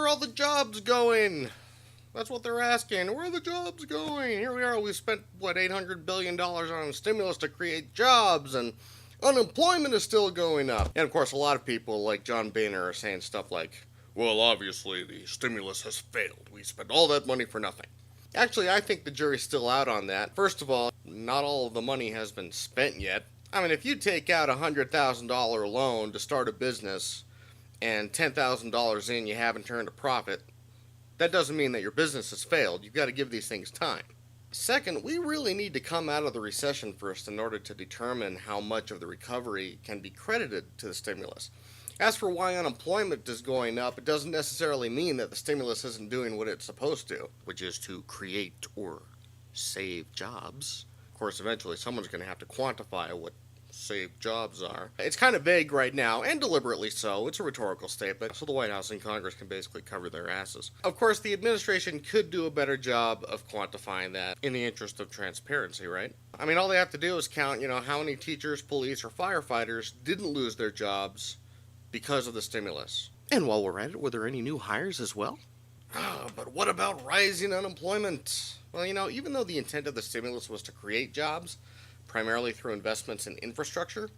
all the jobs going? That's what they're asking. Where are the jobs going? Here we are. We spent, what, $800 billion on stimulus to create jobs, and unemployment is still going up. And of course, a lot of people like John Boehner are saying stuff like, well, obviously the stimulus has failed. We spent all that money for nothing. Actually, I think the jury's still out on that. First of all, not all of the money has been spent yet. I mean, if you take out a $100,000 loan to start a business and $10,000 in you haven't turned a profit, that doesn't mean that your business has failed. You've got to give these things time. Second, we really need to come out of the recession first in order to determine how much of the recovery can be credited to the stimulus. As for why unemployment is going up, it doesn't necessarily mean that the stimulus isn't doing what it's supposed to, which is to create or save jobs. Of course, eventually someone's going to have to quantify what saved jobs are. It's kind of vague right now, and deliberately so. It's a rhetorical statement, so the White House and Congress can basically cover their asses. Of course, the administration could do a better job of quantifying that in the interest of transparency, right? I mean, all they have to do is count, how many teachers, police, or firefighters didn't lose their jobs because of the stimulus. And while we're at it, were there any new hires as well? But what about rising unemployment? Well, even though the intent of the stimulus was to create jobs, primarily through investments in infrastructure,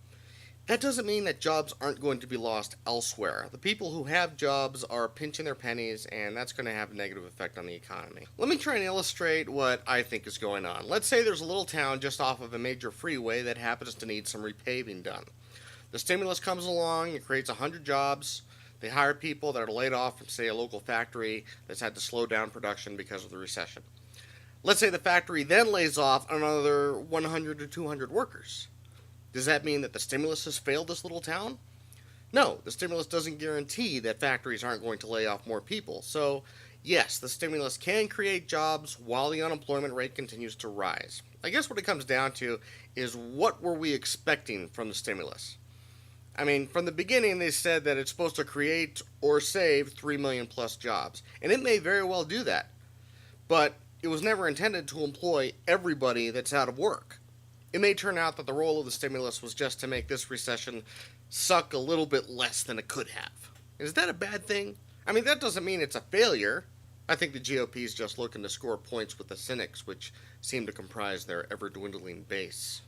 that doesn't mean that jobs aren't going to be lost elsewhere. The people who have jobs are pinching their pennies, and that's going to have a negative effect on the economy. Let me try and illustrate what I think is going on. Let's say there's a little town just off of a major freeway that happens to need some repaving done. The stimulus comes along, it creates 100 jobs. They hire people that are laid off from, say, a local factory that's had to slow down production because of the recession. Let's say the factory then lays off another 100 to 200 workers. Does that mean that the stimulus has failed this little town? No, the stimulus doesn't guarantee that factories aren't going to lay off more people. So, yes, the stimulus can create jobs while the unemployment rate continues to rise. I guess what it comes down to is, what were we expecting from the stimulus? I mean, from the beginning they said that it's supposed to create or save 3 million plus jobs. And it may very well do that. But it was never intended to employ everybody that's out of work. It may turn out that the role of the stimulus was just to make this recession suck a little bit less than it could have. Is that a bad thing? I mean, that doesn't mean it's a failure. I think the GOP is just looking to score points with the cynics, which seem to comprise their ever-dwindling base.